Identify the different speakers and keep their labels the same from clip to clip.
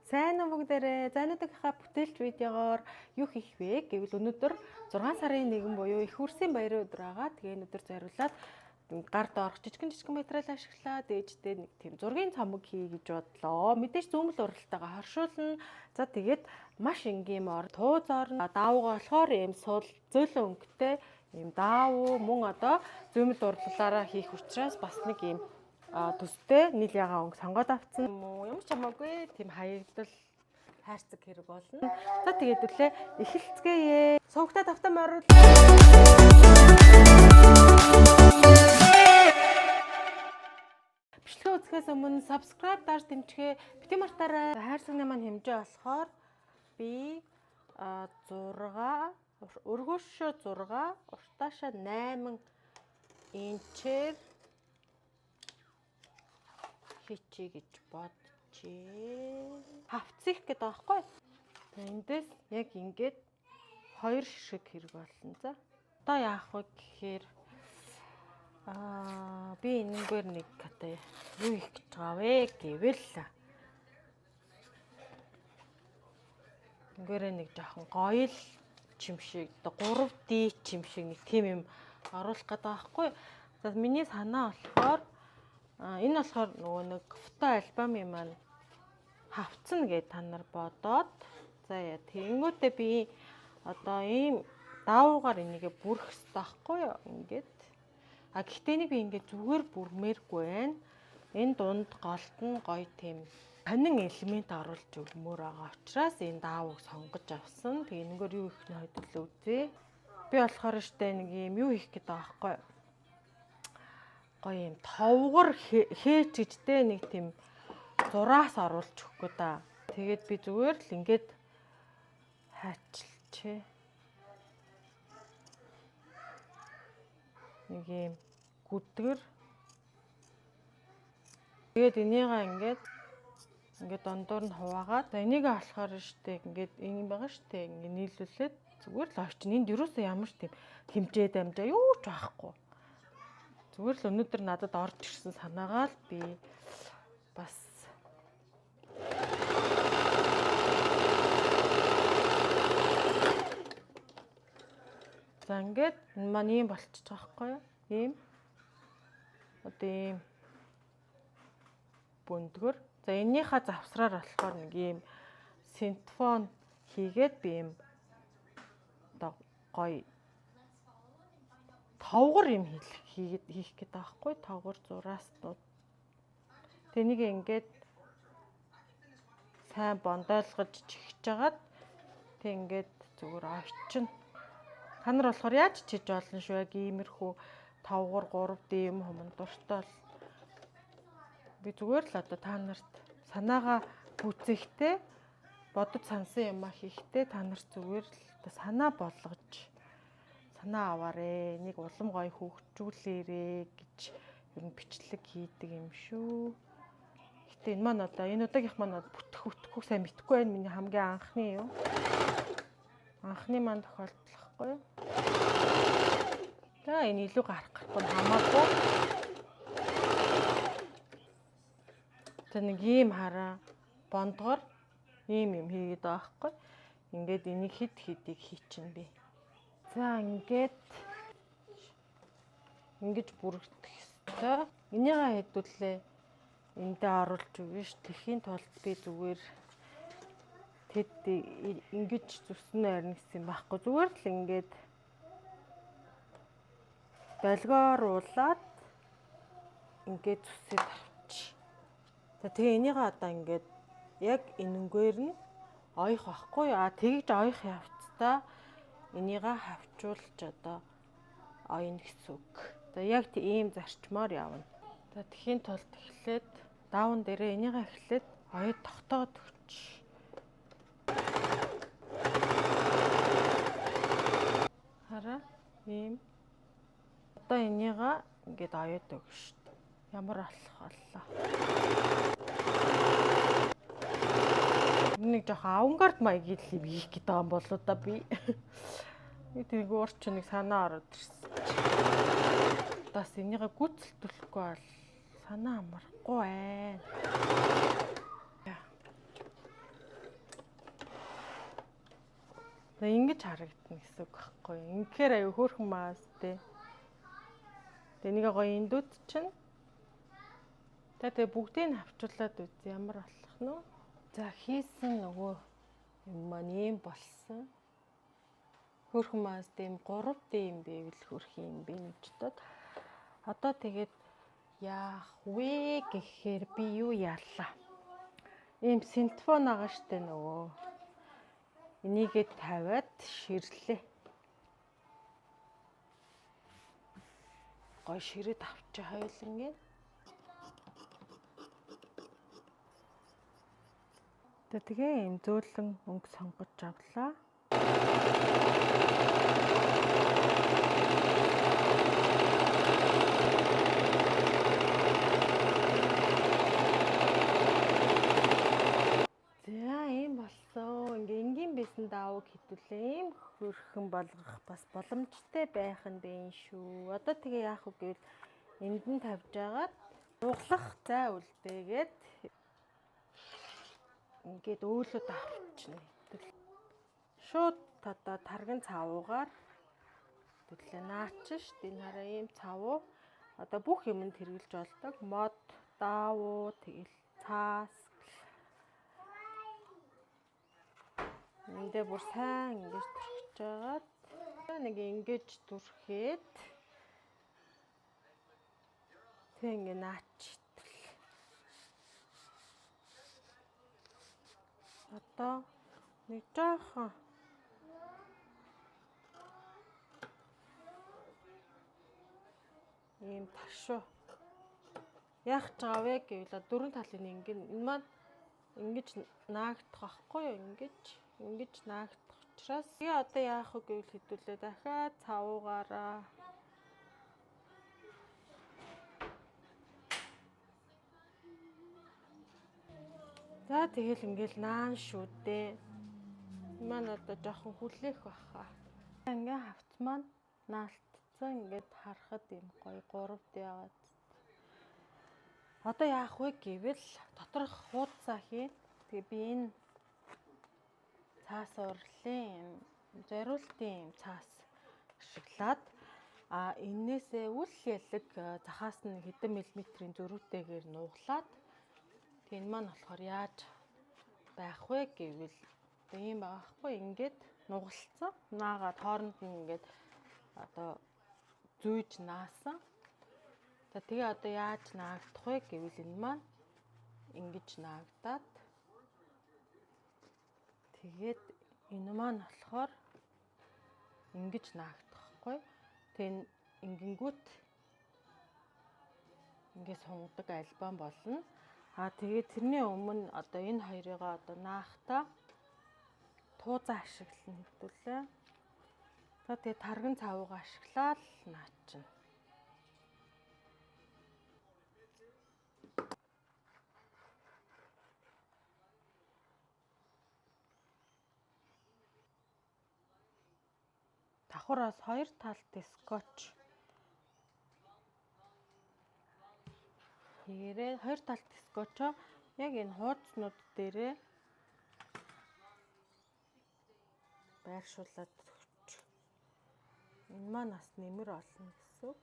Speaker 1: Сайн уу бүгдээрээ. За өнөөдрийнхээ бүтээлч видеогоор юу хийх вэ гэвэл өнөөдөр 6 сарын 1 буюу их хүрсийн баярын өдөр байгаа. Тэгээ өнөөдөр зориулаад гар доорх жижигэн материал ашиглаад ээжтэй нэг тийм зургийн цомог хий гэж бодлоо. Мэдээж зүүмэл уралтайгаа хоршуулна. За тэгээд маш энгиймор тууз орно. Даавга болохоор ийм суул зөөлөн өнгөтэй ийм даав мөн одоо зүүмэл урлалаараа хийх учраас бас нэг ийм төстэй нийл ягаан өнгө сонгоод авцсан юм ч хамаагүй тийм хаягдал хайрцаг хэрэг болно. За тэгээд үлээ эхэлцгээе. Сувгтаа тавтан морил. Бичлэгээ үзэхээс өмнө subscribe даар дэмжихээ бити мартаарай. Хайрцагны маань хэмжээ болохоор би 6 өргөшөө 6 уртаашаа 8 инчээр хийчи гэж бодчихээ. Хавцих гэдэг аахгүй. Эндээс яг ингээд 2 шишиг хэрэг болно. За. Одоо яах вэ гэхээр би энэгээр нэг одоо юу хийх гэж байгаа вэ гэвэл энэгээр нэг жоохон гоё л чимшиг одоо 3D чимшиг нэг тийм юм оруулах гэдэг аахгүй. За миний санаа болохоор энэ болохоор нөгөө нэг фото альбомын маань хавцна гэж та нар бодоод за яа тэгэнгүүтээ би одоо ийм даавуугаар энийгээ бүрэх хэрэгтэй байхгүй юу ингээд гэхдээ нэг би ингээд зүгээр бүрмээргүй байна. Энэ дунд голд нь гоё тийм сонин элемент оруулж өгмөр байгаа учраас энэ даавууг сонгож авсан. Тэгээ энэгээр юу их нөйдөл үзье. Би болохоор штэ нэг юм юу хийх гэдэг байгаа байхгүй юу. Гоё юм товгор хээч гэжтэй нэг тийм зураас оруулж өгөхгүй да. Тэгээд би зүгээр л ингээд хайчилчээ. Нэг юм гүдгэр. Тэгээд энийгээ ингээд дондор нь хуваагаад энийг болохоор штэ ингээд энэ байгаа штэ ингээд нийлүүлээд зүгээр л очиж энд юусоо ямар ч тийм хэмжээ дамжаа юу ч байхгүй. Зүгээр л өнөөдөр надад орж ирсэн санаагаа л би бас за ингээд маань ийм болчих жоохгүй юу? Ийм одоо ийм бүндгөр. За энийхээ завсраар болохоор нэг ийм синтфон хийгээд би ийм одоо гоё товгор юм хийх гэдэг аахгүй товгор зураастууд. Тэнийг ингээд сайн бондойлгож чихж жагаад тэг ингээд зүгээр очино. Та нар болохоор яаж чиж болно шүү яг иймэрхүү товгор 3D юм хуман дуртай бол би зүгээр л одоо та нарт санаагаа бүцэхтэй бодож сансан юм а хийхдээ та нар зүгээр л одоо санаа болгож санаа аваарэ. Нэг улам гоё хөгжүүлээрэ гэж ер нь бичлэг хийдэг юм шүү. Гэтэ энэ маань одоо энэ удаагийнх маань бүтгэхгүй сайн мэдхгүй байна. Миний хамгийн анхны юу. Анхны маань тохиолдлохгүй юу. За энэ илүү гарахгүй хамаагүй. Тэ нэг ийм хараа бондгоор ийм юм хийгээд байгаа байхгүй. Ингээд энийг хидийг хийчихнэ би. За ингэж бүрэгдэх ёстой. Энийгээ хэдүүлээ эндээ оруулж өгнө ш. Тэхийн тулд би зүгээр тэд ингэж зүснэ харин гэсэн байхгүй. Зүгээр л ингээд долгооруулаад ингээд зүсээд авчих. За тэгээ энийгээ одоо ингээд яг энэнгээр нь ойх байхгүй. Тэгж ойх явцдаа энийгээ хавчуулж одоо ойно гэсэн үг. За яг ийм зарчмаар явна. За тэхийн тулд эхлээд даавн дээрээ энийгээ эхлээд ойд тогтоод өгч. Хараа ийм. Одоо энийгээ ингээд ойд өгнө шүү дээ. Ямар алах боллоо. Нэг жоохон авангард маягийн юм хийх гэдэг юм болоо да би. Тэрийг уурч нэг санаа ороод ирсэн. Бас энийгээ гүйцэлдүүлэхгүй бол санаа амархгүй байна. Тэгээ ингэж харагдана гэсэн үг байхгүй юу. Ингээр аюу хөөрхөн маас тээ. Тэгээ нэг гоё индүүд чинь. Тэгээ бүгдийг нь авчуулаад үз ямар болох нь. За хийсэн нөгөө юм маань ийм болсон. Хөөрхөн маас дэм 3D юм байвал хөрх юм би нэгчдод. Одоо тэгээд яах вэ гэхээр би юу яалаа. Ийм синтефон байгаа штэ нөгөө. Энийгээ тавиад ширлээ. Гой ширэд авчи хоёулангийн. Тэгээ ийм зөөлөн өнгө сонгож авлаа. Энгийн байсан даавыг хитүүлээ. Ийм хөрхөн болгох бас боломжтой байх нь бэ шүү. Одоо тэгээ яах вэ гэвэл энд нь тавьж агаад нуглах зай үлдээгээд ингээд өөлөд авчихна. Шууд одоо тарган цавуугаар төлөө наачин шүү дээ. Энэ хараа ийм цавуу одоо бүх юмд хэрэгжилж болдог. Мод, даавуу, тэгэл цаас. Эндээ бүр сайн ингэж түрхэж жагаад нэг ингэж түрхээд тэг ингэ наачтал. Одоо нэг жоохон ийм ташуу яах гэж байгаа вэ гэвэл дөрвөн талын энэ маань ингэж наагдах байхгүй юу ингэж наагдах учраас би одоо яах вэ гэвэл хэдүүлээ дахиад цавуугаараа за тэгэл ингээл наан шүү дээ. Маань одоо жоохон хүлээх баха. Ингээ хавц маань наалтцсан ингээд харахад юм гоё 3D яваад. Одоо яах вэ гэвэл доторх хуудасаа хийн. Тэгээ би энэ цаас урлын зориултын цаас ашиглаад энээсээ үл ялэг захаас нь хэдэн миллиметрийн зөрүүтэйгээр нуглаад тэгээ энэ маань болохоор яаж байх вэ гэвэл ийм байгаа хгүй ингээд нугалцсан наагаад хооронд нь ингээд одоо зүйж наасан. За тэгээ одоо яаж наагдах вэ гэвэл энэ маань ингэж наагдаад тэгээд энэ маань болохоор ингэж наагдахгүй. Тэгээ ингэнгүүт ингээд сунгадаг альбом болно. Тэгээд тэрний өмнө одоо энэ хоёрыг одоо наахтаа туузаа ашиглана хэвдүүлээ. За тэгээд тарган цавуугаа ашиглаад наачна. Давхраас хоёр талт скотч хийрээ хоёр талт скотчоо яг энэ хуудснууд дээрээ байршуулад өгч. Энэ маань бас нэмэр олно гэсэн үг.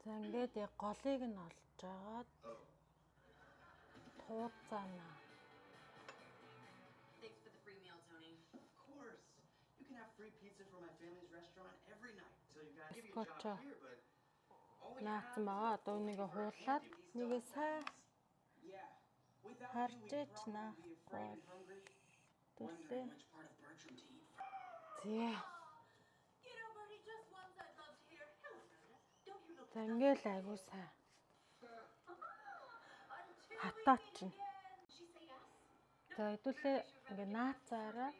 Speaker 1: За ингээд яг голыг нь олж жагаад тууцаана.
Speaker 2: Thanks for the free meal, Tony. Of course. You can have free pizza from my family's restaurant every night. So you guys give you a job here, but only
Speaker 1: наацсан байгаа. Одоо нэг хуулаад нэгээ сайн харжиж наах бол төлөө. Зээ. За ингээл айгуу сайн. Хатаач чинь. За хэдүүлээ ингээ наацаараа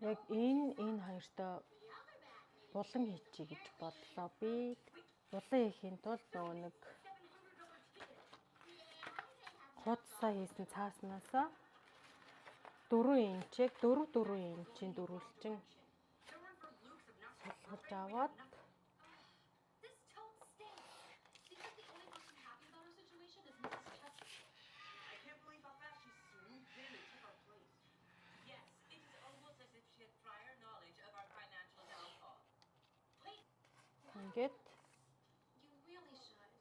Speaker 1: яг энэ хоёртой булан хийчихье гэж бодлоо би. Булан хийхийн тулд нөгөө нэг хуудасаа хийсэн цааснасаа 4 инчийг 4 инчийн дөрвөлжин сулгаж аваад Ингээд
Speaker 3: You really should.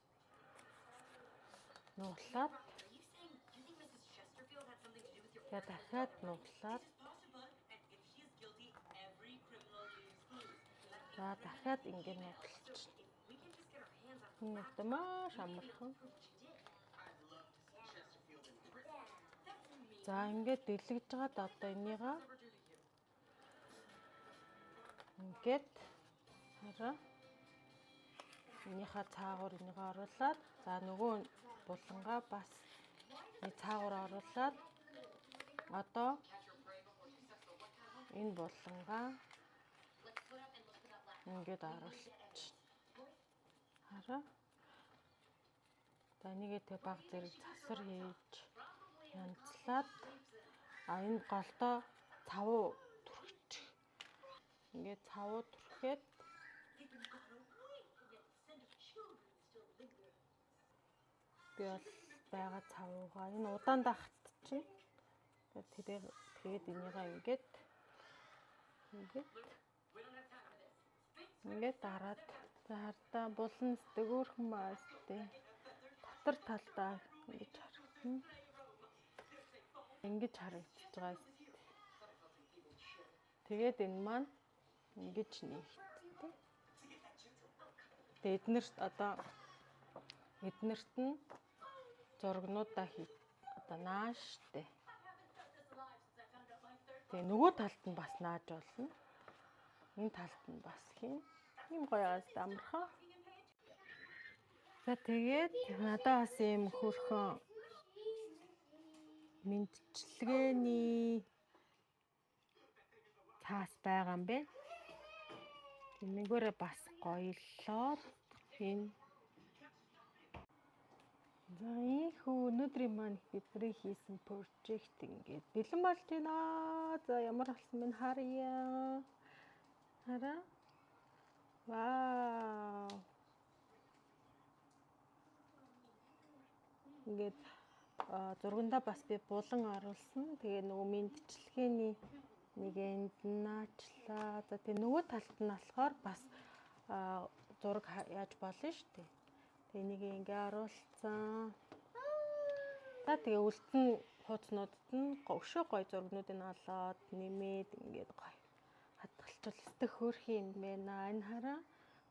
Speaker 1: нуглаад
Speaker 3: Are you saying you think Mrs. Chesterfield had something to do with your
Speaker 1: тэгээ дахиад нуглаад
Speaker 3: It's possible, and if she is guilty, every criminal leaves clues.
Speaker 1: за дахиад ингээд нуглаж.
Speaker 3: If we can just get our hands on
Speaker 1: Энэ одоо маш амархан.
Speaker 3: proof what she did.
Speaker 2: I'd love to see Chesterfield in prison.
Speaker 3: That's amazing.
Speaker 1: За ингээд дэлгэж жагаад одоо энийгээ
Speaker 3: Never do to you.
Speaker 1: ингээд хараа энийхээ цаагуур энийгээ оруулаад за нөгөө булангаа бас энэ цаагуур оруулаад одоо энэ булангаа
Speaker 3: Let's split up and look for that laptop.
Speaker 1: ингээд оруулчих. Хараа. За энийгээ тэг баг зэрэг засвар хийж янзлаад энэ голдоо цавуу түрхчих. Ингээд цавуу түрхээд
Speaker 3: They've been gone away, and yet the scent of children still lingers.
Speaker 1: би бол байгаа цавуугаа энэ удаан дахт чинь тэгээд энийгээ ингээд дараад за хардаа булан стэгөөрхөн маастэй татар талдаа ингэж харагдана. Ингэж харагдаж байгаа. Тэгээд энэ маань ингэж нэгттэй. Тэгээд эднэрт одоо эднэрт нь зургнуудаа одоо нааштай. Тэгээ нөгөө талд нь бас нааж болно. Энэ талд нь бас хийн. Ийм гоёгаас амархан. За тэгээд надад бас ийм хөрхөн мэдчилгээний цаас байгаа юм бэ. Энэгээрээ бас гоёлоод энэ за ийхүү өнөөдрийн маань бидний хийсэн прожект ингээд бэлэн болж байна. За ямар болсон бэ харъя. Хараа. Вау. Ингээд зургандаа бас би булан оруулсан. Тэгээ нөгөө мэдчилгээний нэг энд наачлаа. За тэгээ нөгөө талд нь болохоор бас зураг яаж болно шүү дээ. Тэгээ энийг ингээ оруулсан. За тэгээ үлдэн хуудснуудад нь өшөө гой зургнуудыг олоод нэмээд ингээд гой хадгалчвал өстө хөөрх юм байна. Энэ хараа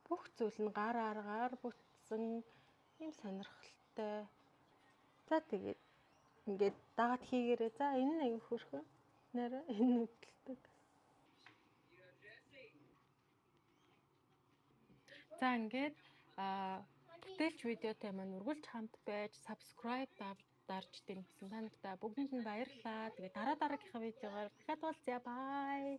Speaker 1: бүх зүйл нь гар аргаар бүтсэн юм сонирхолтой. За тэгээд ингээд дагаад хийгээрэй. За энэ нь аягүй хөөрхөн. Нэрэ энэ үтэлдэг. За ингээд бүтээлч видеотой маань үргэлж хамт байж subscribe дарж дэрнэсэн та нартай бүгдэнд нь баярлалаа. Тэгээд дараагийнхаа видеогоор дахиад уулзъя. Bye.